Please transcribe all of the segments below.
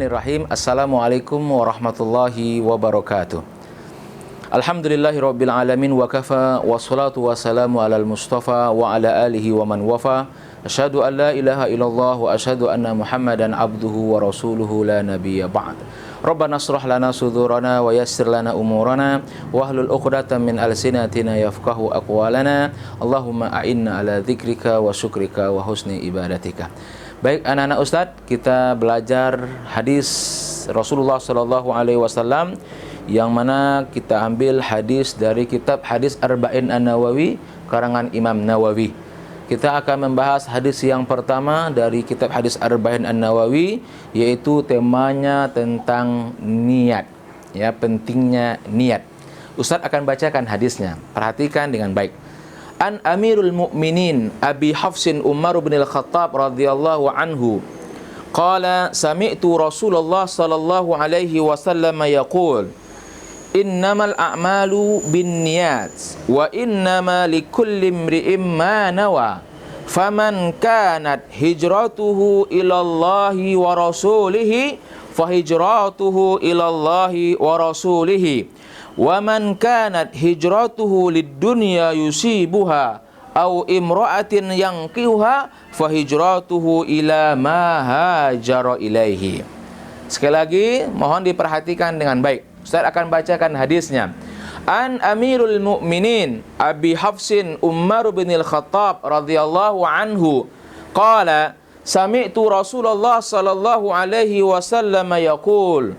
Bismillahirrahmanirrahim. Assalamualaikum warahmatullahi wabarakatuh. Alhamdulillahirabbil alamin wa kafa wassalatu wassalamu alal mustafa wa ala alihi wa man wafa. Asyhadu an la ilaha illallah wa asyhadu anna Muhammadan abduhu wa rasuluhu la nabiyya ba'd. Rabbana shrah lana sudurana wa yassir lana umurana wahlul 'uqdatam min alsinatina yafqahu aqwalana. Allahumma a'inna ala dzikrika wa syukrika wa husni ibadatika. Baik anak-anak Ustadz, kita belajar hadis Rasulullah Sallallahu Alaihi Wasallam yang mana kita ambil hadis dari kitab Hadis Arba'in An-Nawawi karangan Imam Nawawi. Kita akan membahas hadis yang pertama dari kitab Hadis Arba'in An-Nawawi, yaitu temanya tentang niat, ya, pentingnya niat. Ustadz akan bacakan hadisnya, perhatikan dengan baik. An Amirul Mu'minin Abi Hafsin Umar bin Al-Khattab radhiyallahu anhu qala sami'tu Rasulullah sallallahu alaihi wasallam yaqul innamal a'malu binniyat wa innama likulli imri'in ma nawa faman kanat hijratuhu ilallahi wa rasulihi fahijratuhu ilallahi wa rasulihi wa man kanat hijratuhu lid-dunya yusibuha aw imra'atin yanqihuha fahijratuhu ila ma hajara ilaihi. Sekali lagi mohon diperhatikan dengan baik. Ustaz akan bacakan hadisnya. An Amirul Mu'minin Abi Hafsin Umar bin Al-Khattab radhiyallahu anhu qala sami'tu Rasulullah sallallahu alaihi wasallam yaqul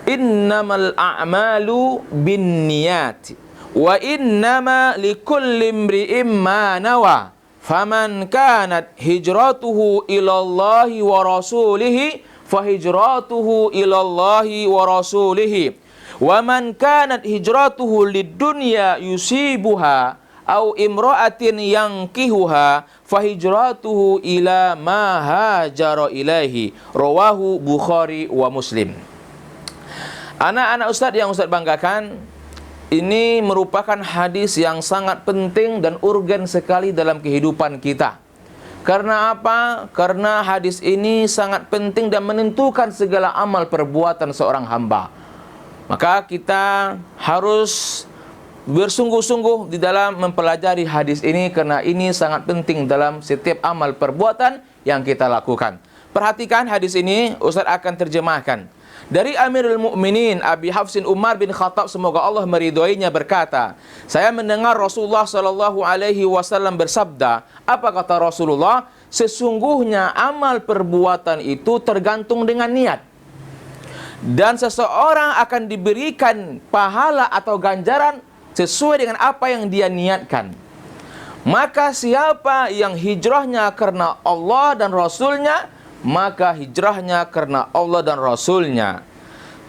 innamal a'malu binniyat wa innama likulli imri'in ma nawa faman kanat hijratuhu ilallahi wa rasulihi fahijratuhu ilallahi wa rasulihi wa man kanat hijratuhu lid-dunya yusibuha au imra'atin yankihuha fahijratuhu ila ma hajara ilaihi. Rawahu Bukhari wa Muslim. Anak-anak Ustadz yang Ustadz banggakan, ini merupakan hadis yang sangat penting dan urgen sekali dalam kehidupan kita. Karena apa? Karena hadis ini sangat penting dan menentukan segala amal perbuatan seorang hamba. Maka kita harus bersungguh-sungguh di dalam mempelajari hadis ini, karena ini sangat penting dalam setiap amal perbuatan yang kita lakukan. Perhatikan hadis ini, Ustadz akan terjemahkan. Dari Amirul Mu'minin Abi Hafsin Umar bin Khattab, semoga Allah meridhoinya, berkata, saya mendengar Rasulullah Sallallahu Alaihi Wasallam bersabda. Apa kata Rasulullah? Sesungguhnya amal perbuatan itu tergantung dengan niat, dan seseorang akan diberikan pahala atau ganjaran sesuai dengan apa yang dia niatkan. Maka siapa yang hijrahnya karena Allah dan Rasulnya, maka hijrahnya karena Allah dan Rasulnya.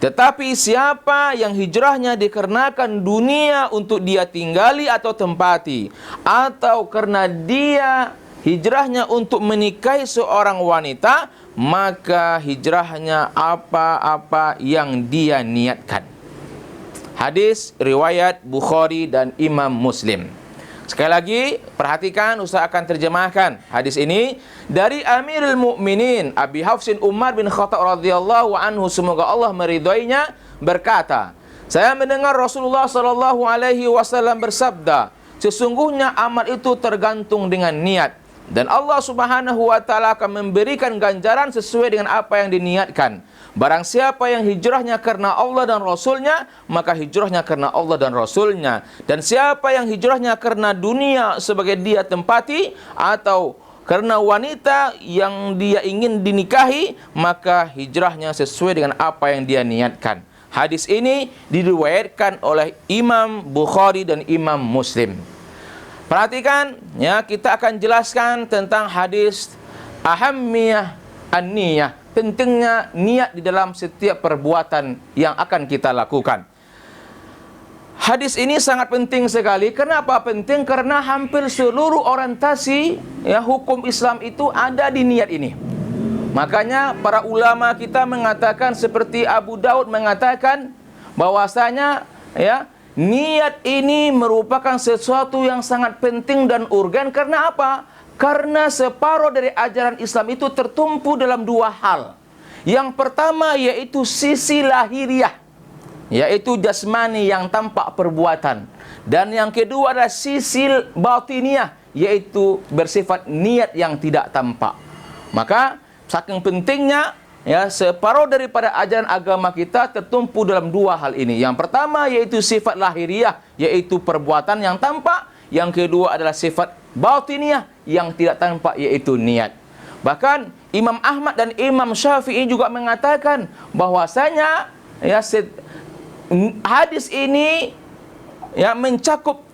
Tetapi siapa yang hijrahnya dikarenakan dunia untuk dia tinggali atau tempati, atau karena dia hijrahnya untuk menikahi seorang wanita, maka hijrahnya apa-apa yang dia niatkan. Hadis riwayat Bukhari dan Imam Muslim. Sekali lagi, perhatikan, Ustaz akan terjemahkan hadis ini dari Amirul Mu'minin Abi Hafsin Umar bin Khattab radhiyallahu anhu, semoga Allah meridhoinya, berkata, saya mendengar Rasulullah sallallahu alaihi wasallam bersabda, sesungguhnya amal itu tergantung dengan niat, dan Allah Subhanahu wa taala akan memberikan ganjaran sesuai dengan apa yang diniatkan. Barang siapa yang hijrahnya karena Allah dan Rasulnya, maka hijrahnya karena Allah dan Rasulnya. Dan siapa yang hijrahnya karena dunia sebagai dia tempati, atau karena wanita yang dia ingin dinikahi, maka hijrahnya sesuai dengan apa yang dia niatkan. Hadis ini diriwayatkan oleh Imam Bukhari dan Imam Muslim. Perhatikan, ya, kita akan jelaskan tentang hadis ahammiyah an-niyah, pentingnya niat di dalam setiap perbuatan yang akan kita lakukan. Hadis ini sangat penting sekali. Kenapa penting? Karena hampir seluruh orientasi, ya, hukum Islam itu ada di niat ini. Makanya para ulama kita mengatakan, seperti Abu Daud mengatakan bahwasanya, ya, niat ini merupakan sesuatu yang sangat penting dan urgen. Karena apa? Karena separuh dari ajaran Islam itu tertumpu dalam dua hal. Yang pertama yaitu sisi lahiriah, yaitu jasmani yang tampak perbuatan. Dan yang kedua adalah sisi batiniah, yaitu bersifat niat yang tidak tampak. Maka saking pentingnya ya, separuh daripada ajaran agama kita tertumpu dalam dua hal ini. Yang pertama yaitu sifat lahiriah, yaitu perbuatan yang tampak. Yang kedua adalah sifat batiniah yang tidak tampak, yaitu niat. Bahkan Imam Ahmad dan Imam Syafi'i juga mengatakan bahwasanya ya, hadis ini ya mencakup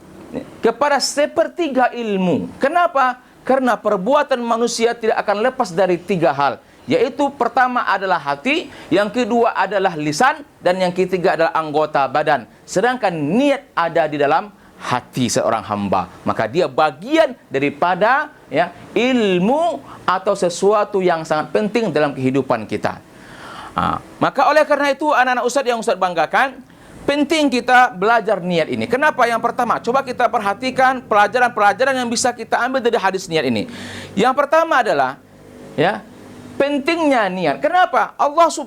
kepada sepertiga ilmu. Kenapa? Karena perbuatan manusia tidak akan lepas dari tiga hal, yaitu pertama adalah hati, yang kedua adalah lisan, dan yang ketiga adalah anggota badan. Sedangkan niat ada di dalam hati seorang hamba, maka dia bagian daripada ya, ilmu atau sesuatu yang sangat penting dalam kehidupan kita. Maka oleh karena itu anak-anak Ustadz yang Ustadz banggakan, penting kita belajar niat ini. Kenapa? Yang pertama, coba kita perhatikan pelajaran-pelajaran yang bisa kita ambil dari hadis niat ini. Yang pertama adalah ya, pentingnya niat. Kenapa?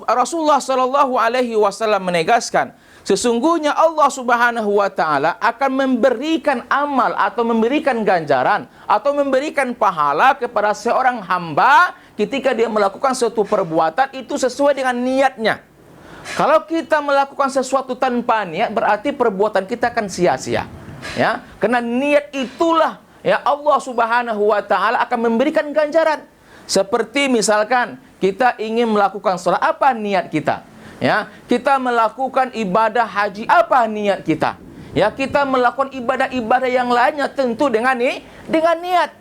Rasulullah Shallallahu Alaihi Wasallam menegaskan, sesungguhnya Allah Subhanahu wa Ta'ala akan memberikan amal atau memberikan ganjaran atau memberikan pahala kepada seorang hamba ketika dia melakukan suatu perbuatan itu sesuai dengan niatnya. Kalau kita melakukan sesuatu tanpa niat, berarti perbuatan kita akan sia-sia. Ya, karena niat itulah ya Allah Subhanahu wa Ta'ala akan memberikan ganjaran. Seperti misalkan kita ingin melakukan sholat, apa niat kita? Ya, kita melakukan ibadah haji, apa niat kita? Ya, kita melakukan ibadah-ibadah yang lainnya tentu dengan niat.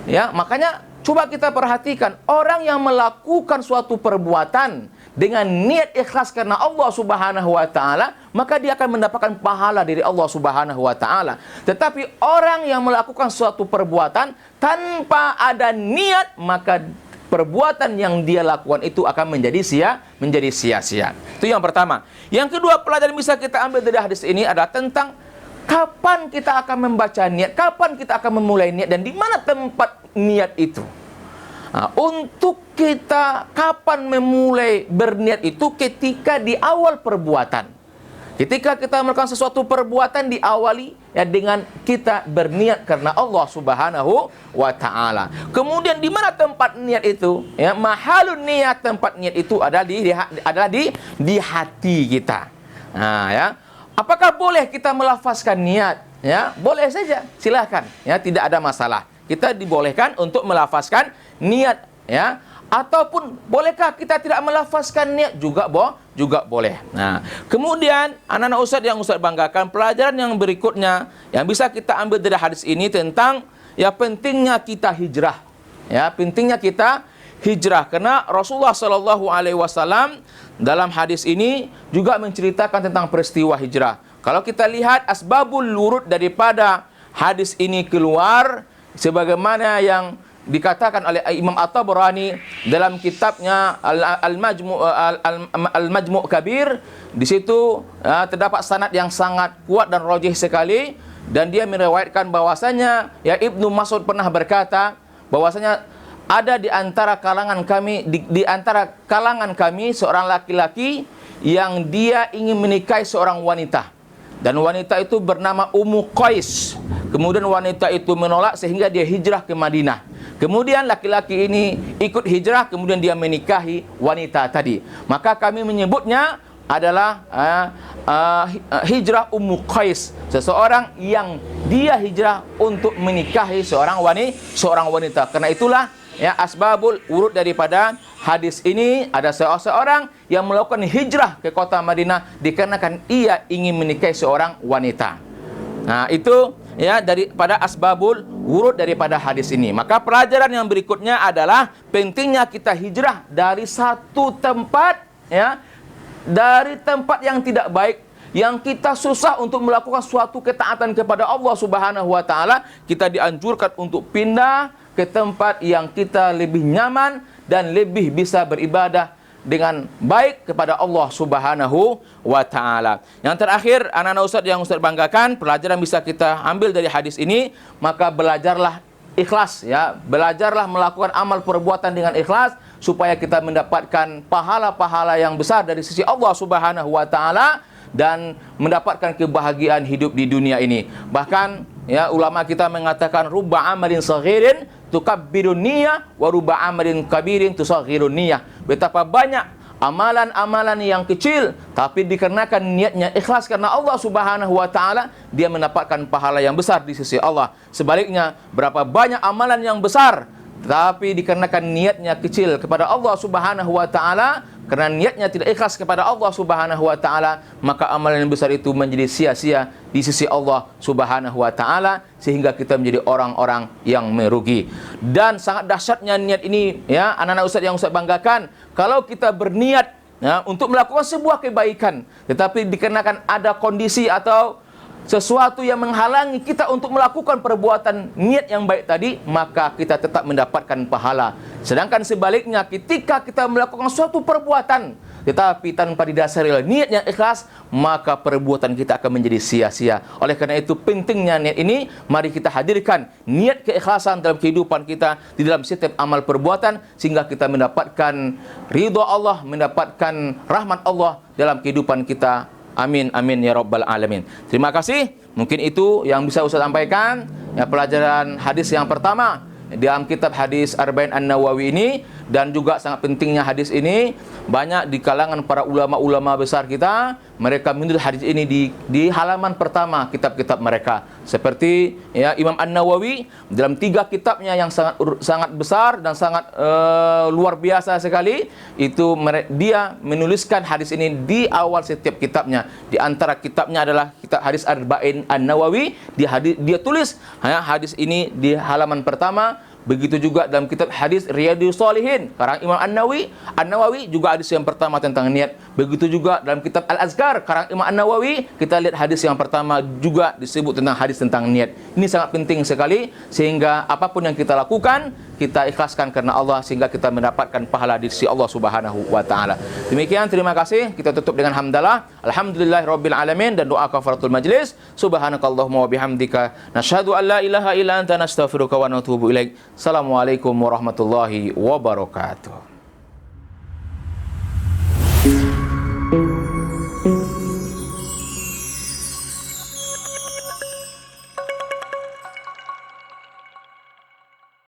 Ya, makanya coba kita perhatikan orang yang melakukan suatu perbuatan dengan niat ikhlas karena Allah Subhanahu wa Ta'ala, maka dia akan mendapatkan pahala dari Allah Subhanahu wa Ta'ala. Tetapi orang yang melakukan suatu perbuatan tanpa ada niat, maka perbuatan yang dia lakukan itu akan menjadi sia-sia. Itu yang pertama. Yang kedua, pelajaran bisa kita ambil dari hadis ini adalah tentang kapan kita akan membaca niat, kapan kita akan memulai niat, dan di mana tempat niat itu. Untuk kita kapan memulai berniat itu ketika di awal perbuatan. Ketika kita melakukan sesuatu perbuatan, diawali ya dengan kita berniat karena Allah Subhanahu wa Ta'ala. Kemudian di mana tempat niat itu? Ya, mahalun niat, tempat niat itu adalah di hati kita. Nah, ya. Apakah boleh kita melafazkan niat? Ya, boleh saja, silakan. Ya, tidak ada masalah. Kita dibolehkan untuk melafazkan niat, ya. Ataupun bolehkah kita tidak melafazkan niat? Juga boleh. Nah, kemudian anak-anak Ustadz yang Ustadz banggakan, pelajaran yang berikutnya yang bisa kita ambil dari hadis ini tentang ya pentingnya kita hijrah. Ya, pentingnya kita hijrah karena Rasulullah Shallallahu Alaihi Wasallam dalam hadis ini juga menceritakan tentang peristiwa hijrah. Kalau kita lihat asbabul wurud daripada hadis ini keluar, sebagaimana yang dikatakan oleh Imam At-Tabrani dalam kitabnya Al-Majmu' Kabir, di situ terdapat sanad yang sangat kuat dan rajih sekali, dan dia meriwayatkan bahwasanya ya Ibnu Mas'ud pernah berkata bahwasanya ada di antara kalangan kami seorang laki-laki yang dia ingin menikahi seorang wanita, dan wanita itu bernama Ummu Qais. Kemudian wanita itu menolak sehingga dia hijrah ke Madinah. Kemudian laki-laki ini ikut hijrah, kemudian dia menikahi wanita tadi. Maka kami menyebutnya adalah hijrah Ummu Qais, seseorang yang dia hijrah untuk menikahi seorang wanita. Karena itulah ya asbabul wurud daripada hadis ini, ada seorang yang melakukan hijrah ke kota Madinah dikarenakan ia ingin menikahi seorang wanita. Nah, itu ya daripada asbabul wurud daripada hadis ini. Maka pelajaran yang berikutnya adalah pentingnya kita hijrah dari satu tempat ya, dari tempat yang tidak baik, yang kita susah untuk melakukan suatu ketaatan kepada Allah Subhanahu wa Ta'ala, kita dianjurkan untuk pindah ke tempat yang kita lebih nyaman dan lebih bisa beribadah dengan baik kepada Allah Subhanahu wa Ta'ala. Yang terakhir, anak-anak Ustadz yang Ustadz banggakan, pelajaran bisa kita ambil dari hadis ini, maka belajarlah ikhlas ya, belajarlah melakukan amal perbuatan dengan ikhlas supaya kita mendapatkan pahala-pahala yang besar dari sisi Allah Subhanahu wa taala dan mendapatkan kebahagiaan hidup di dunia ini. Bahkan ya, ulama kita mengatakan rubba amalin saghirin tukabbirun niyyah wa rubba amalin kabirin tusaghirun niyyah. Betapa banyak amalan-amalan yang kecil tapi dikarenakan niatnya ikhlas karena Allah Subhanahu wa taala, dia mendapatkan pahala yang besar di sisi Allah. Sebaliknya, berapa banyak amalan yang besar tapi dikarenakan niatnya kecil kepada Allah Subhanahu wa taala, karena niatnya tidak ikhlas kepada Allah Subhanahu wa taala, maka amalan yang besar itu menjadi sia-sia di sisi Allah Subhanahu wa taala, sehingga kita menjadi orang-orang yang merugi. Dan sangat dahsyatnya niat ini ya, anak-anak Ustaz yang Ustaz banggakan, kalau kita berniat ya, untuk melakukan sebuah kebaikan, tetapi dikarenakan ada kondisi atau sesuatu yang menghalangi kita untuk melakukan perbuatan niat yang baik tadi, maka kita tetap mendapatkan pahala. Sedangkan sebaliknya, ketika kita melakukan suatu perbuatan tetapi tanpa didasari oleh niat yang ikhlas, maka perbuatan kita akan menjadi sia-sia. Oleh karena itu pentingnya niat ini, mari kita hadirkan niat keikhlasan dalam kehidupan kita, di dalam setiap amal perbuatan, sehingga kita mendapatkan ridha Allah, mendapatkan rahmat Allah dalam kehidupan kita. Amin, amin ya rabbal alamin. Terima kasih. Mungkin itu yang bisa Ustaz sampaikan ya, pelajaran hadis yang pertama dalam kitab hadis Arba'in An-Nawawi ini. Dan juga sangat pentingnya hadis ini, banyak di kalangan para ulama-ulama besar kita, mereka menulis hadis ini di halaman pertama kitab-kitab mereka. Seperti ya, Imam An-Nawawi dalam 3 kitabnya yang sangat besar dan sangat luar biasa sekali, itu dia menuliskan hadis ini di awal setiap kitabnya. Di antara kitabnya adalah kitab hadis Arba'in An-Nawawi, dia tulis ya, hadis ini di halaman pertama. Begitu juga dalam kitab hadis Riyadhus Shalihin karang Imam An-Nawawi juga hadis yang pertama tentang niat. Begitu juga dalam kitab Al-Azkar karang Imam An-Nawawi, kita lihat hadis yang pertama juga disebut tentang hadis tentang niat. Ini sangat penting sekali, sehingga apapun yang kita lakukan, kita ikhlaskan karena Allah, sehingga kita mendapatkan pahala di sisi Allah Subhanahu wa taala. Demikian, terima kasih. Kita tutup dengan hamdalah. Alhamdulillahirabbil alamin, dan doa kafaratul majlis. Subhanakallahumma wa bihamdika nasyhadu an la ilaha illa anta nastaghfiruka wa natubu ilaik. Assalamualaikum warahmatullahi wabarakatuh.